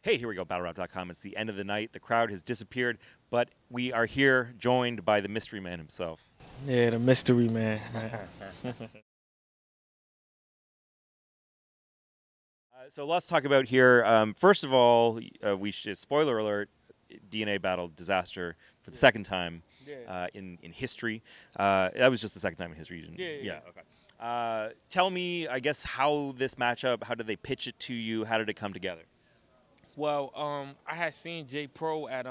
Hey, here we go, BattleRap.com. It's the end of the night. The crowd has disappeared, but we are here joined by the mystery man himself. Yeah, the mystery man. So let's talk about here. First of all, we should, spoiler alert, DNA battled Dizaster for the second time in history. That was just the second time in history. You didn't, Yeah. Okay. Tell me, I guess, how this matchup, how did they pitch it to you? How did it come together? Well, I had seen J Pro at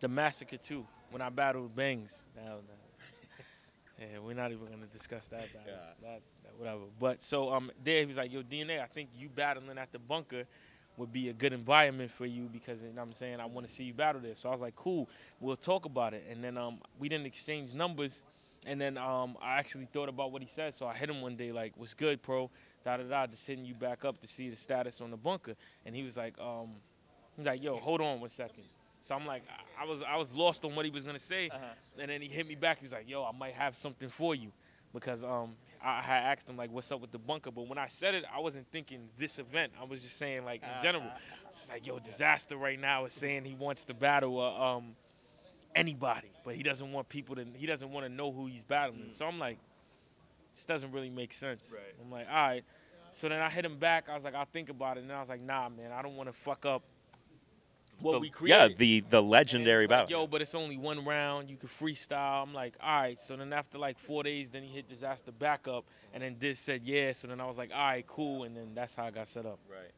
the Massacre 2 when I battled Bangs. Yeah, we're not even gonna discuss that battle. That whatever. But so there he was like, yo, DNA, I think you battling at the bunker would be a good environment for you because you know what I'm saying, I want to see you battle there. So I was like, cool, we'll talk about it. And then we didn't exchange numbers. And then I actually thought about what he said. So I hit him one day like, what's good, pro? Da-da-da, just hitting you back up to see the status on the bunker. And he was like, yo, hold on 1 second. So I'm like, I was lost on what he was gonna say, and then he hit me back. He was like, yo, I might have something for you, because I had asked him like, what's up with the bunker? But when I said it, I wasn't thinking this event. I was just saying like in general. It's like, yo, Dizaster right now is saying he wants to battle anybody, but he doesn't want people to. He doesn't want to know who he's battling. So I'm like, this doesn't really make sense. Right. I'm like, all right. So then I hit him back. I was like, I'll think about it. And I was like, nah, man, I don't want to fuck up what we created. Yeah, the legendary battle. Like, yo, but it's only one round. You can freestyle. I'm like, all right. So then after like 4 days, then he hit Dizaster back up, and then Diz said yeah. So then I was like, all right, cool. And then that's how I got set up. Right.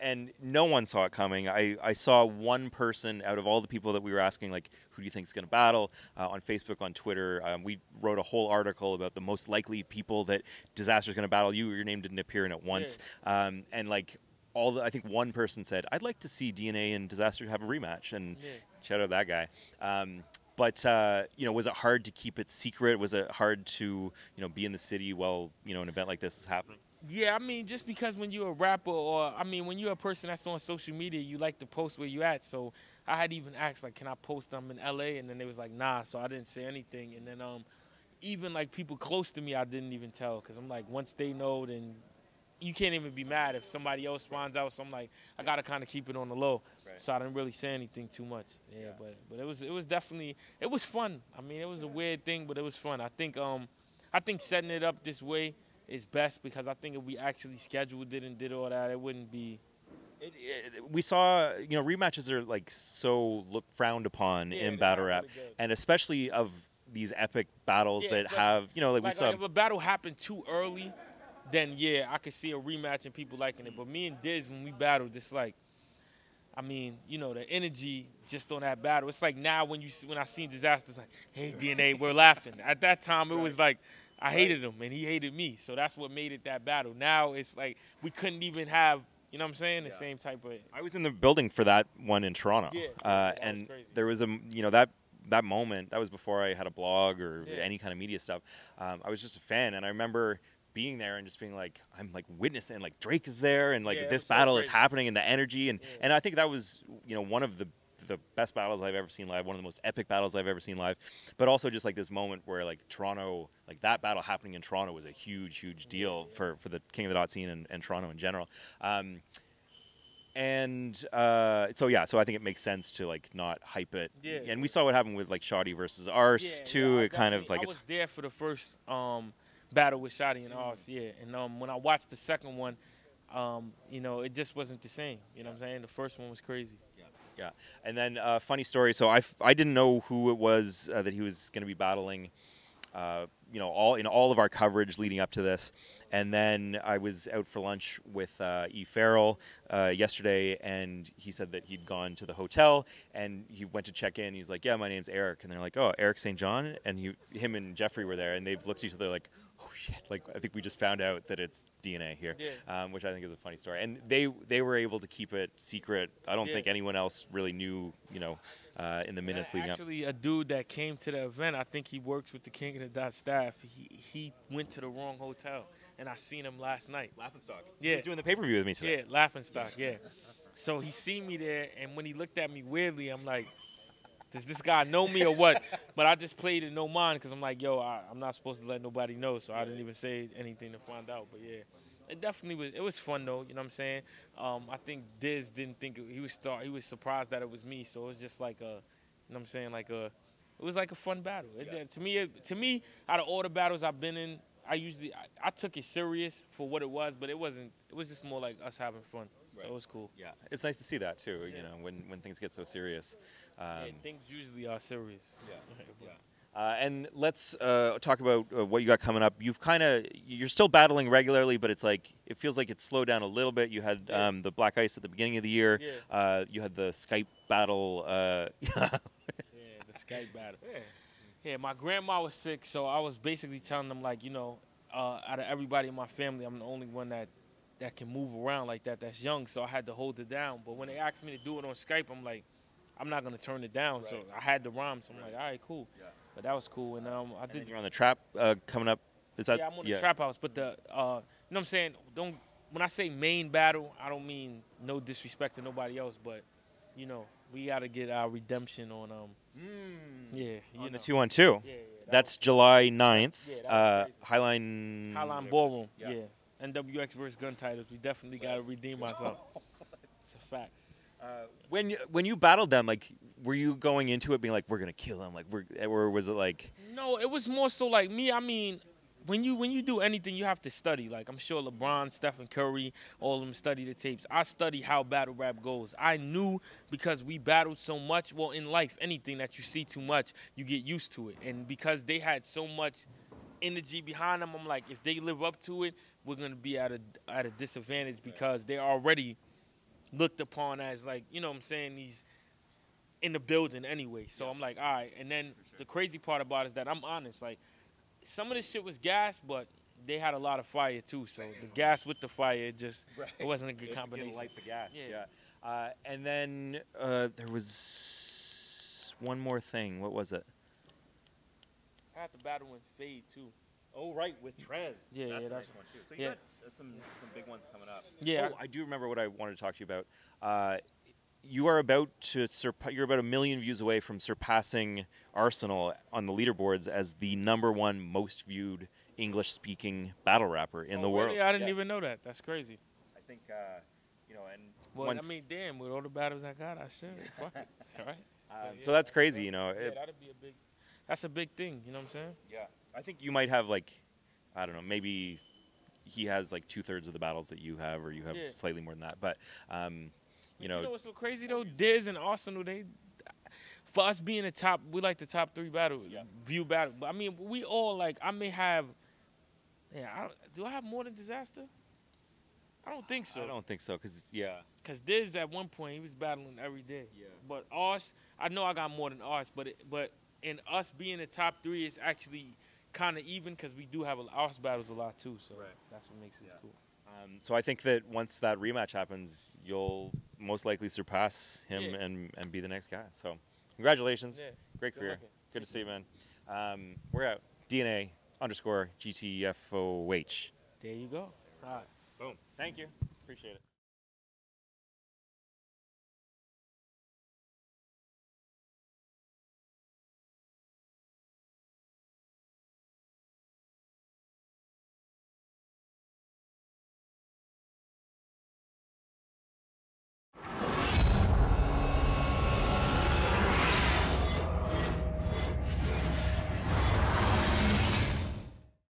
And no one saw it coming. I saw one person out of all the people that we were asking, like, who do you think is going to battle, on Facebook, on Twitter. We wrote a whole article about the most likely people that Dizaster is going to battle. Your name didn't appear in it once. Yeah. And like, I think one person said, I'd like to see DNA and Dizaster have a rematch, and shout out that guy. But you know, was it hard to keep it secret? Was it hard to be in the city while an event like this is happening? Yeah, I mean, just because when you're a rapper, or I mean, when you're a person that's on social media, you like to post where you at. So I had even asked like, can I post I'm in LA? And then they was like, nah. So I didn't say anything. And then even like people close to me, I didn't even tell, because I'm like, once they know, then you can't even be mad if somebody else finds out. So I'm like, I gotta kind of keep it on the low. Right. So I didn't really say anything too much. Yeah. But it was definitely, it was fun. I mean, it was a weird thing, but it was fun. I think setting it up this way is best, because I think if we actually scheduled it and did all that, it wouldn't be. We saw, rematches are like so frowned upon in battle rap, really, and especially of these epic battles that have, like we saw. Like if a battle happened too early, then yeah, I could see a rematch and people liking it. But me and Diz, when we battled, it's like, I mean, the energy just on that battle. It's like now when I seen Dizaster, it's like, hey DNA, we're laughing. At that time, it was like, I hated him and he hated me. So that's what made it that battle. Now it's like we couldn't even have, you know what I'm saying, the same type of. I was in the building for that one in Toronto, and there was that moment. That was before I had a blog or any kind of media stuff. I was just a fan, and I remember being there and just being like, I'm like witnessing, like Drake is there, and like this battle is happening, and the energy, and I think that was one of the best battles I've ever seen live, one of the most epic battles I've ever seen live, but also just like this moment where like Toronto, like that battle happening in Toronto was a huge deal for the King of the Dot scene and Toronto in general. So I think it makes sense to like not hype it. And we saw what happened with like Shoddy versus Ars too. It kind of like I was there for the first battle with Shoddy and Ars, and when I watched the second one, it just wasn't the same. You know what I'm saying? The first one was crazy. Yeah, and then funny story. So I didn't know who it was that he was going to be battling. All of our coverage leading up to this, and then I was out for lunch with E. Farrell yesterday, and he said that he'd gone to the hotel and he went to check in. He's like, "Yeah, my name's Eric," and they're like, "Oh, Eric St. John," and him and Jeffrey were there, and they've looked at each other like, oh shit, like I think we just found out that it's DNA here, which I think is a funny story. And they were able to keep it secret. I don't think anyone else really knew, in the minutes leading up. Actually, a dude that came to the event, I think he works with the King of the Dot staff. He went to the wrong hotel, and I seen him last night. Laughingstock. Yeah. He's doing the pay-per-view with me today. Yeah, Laughingstock, yeah. So he seen me there, and when he looked at me weirdly, I'm like, does this guy know me or what? But I just played it no mind, because I'm like, yo, I'm not supposed to let nobody know, so I didn't even say anything to find out. But yeah, It definitely was. It was fun though. You know what I'm saying? I think Diz didn't think he was surprised that it was me. So it was just like a, you know what I'm saying? Like a, it was like a fun battle. To me, out of all the battles I've been in, I took it serious for what it was, but it wasn't. It was just more like us having fun. Right. So it was cool. Yeah, it's nice to see that too. You know, when things get so serious. Yeah, things usually are serious. Yeah. Yeah. And let's talk about what you got coming up. You're still battling regularly, but it's like it feels like it's slowed down a little bit. You had the Black Ice at the beginning of the year. Yeah. You had the Skype battle. Yeah, the Skype battle. Yeah, my grandma was sick, so I was basically telling them like, out of everybody in my family, I'm the only one that can move around like that. That's young, so I had to hold it down. But when they asked me to do it on Skype, I'm like, I'm not gonna turn it down. Right. So I had the rhyme, so I'm like, all right, cool. Yeah. But that was cool, and I did. And you're on the trap coming up. Is that? Yeah, I'm on the trap house. But you know what I'm saying? When I say main battle, I don't mean no disrespect to nobody else, but we gotta get our redemption on yeah, on the 2-on-2. Yeah, that's July 9th. Yeah, Highline Ballroom. Yeah. NWX versus Gun Titles. We definitely gotta redeem ourselves. It's a fact. When you battled them, like, were you going into it being like, we're gonna kill them, like, or was it like? No, it was more so like me. I mean, when you do anything, you have to study. Like, I'm sure LeBron, Stephen Curry, all of them study the tapes. I study how battle rap goes. I knew because we battled so much. Well, in life, anything that you see too much, you get used to it. And because they had so much energy behind them, I'm like, if they live up to it, we're gonna be at a disadvantage because they're already looked upon as, like, you know what I'm saying, these in the building anyway. So I'm like, all right. And then the crazy part about it is that I'm honest. Like, some of this shit was gas, but they had a lot of fire too. So the gas with the fire, it wasn't a good combination. Light the gas. Yeah. And then there was one more thing. What was it? I had to battle with Fade too. Oh, right, with Trez. Yeah, that's a nice one too. So you got some big ones coming up. Yeah. Oh, I do remember what I wanted to talk to you about. You are about to you're about 1 million views away from surpassing Arsenal on the leaderboards as the #1 most viewed English-speaking battle rapper in the world. Really? I didn't even know that. That's crazy. I think, and well, I mean, damn, with all the battles I got, I should. Fuck it. All right. So that's crazy, that'd be that's a big thing. You know what I'm saying? Yeah. I think you might have, like, I don't know, maybe he has like 2/3 of the battles that you have, or you have slightly more than that. But you know what's so crazy though? Diz and Arsenal, for us being we like the top 3 view battle. But I mean, we all like. I may have. Yeah, do I have more than Dizaster? I don't think so. I don't think so, because Because Diz at one point he was battling every day. Yeah. But Ars, I know I got more than Ars, but in us being the top 3, it's actually kind of even because we do have Ars battles a lot too. So that's what makes it cool. So I think that once that rematch happens, you'll most likely surpass him and be the next guy. So congratulations. Yeah. Great career. Good to see you, man. We're out. DNA_GTFOH. There you go. All right. Boom. Thank you. Appreciate it.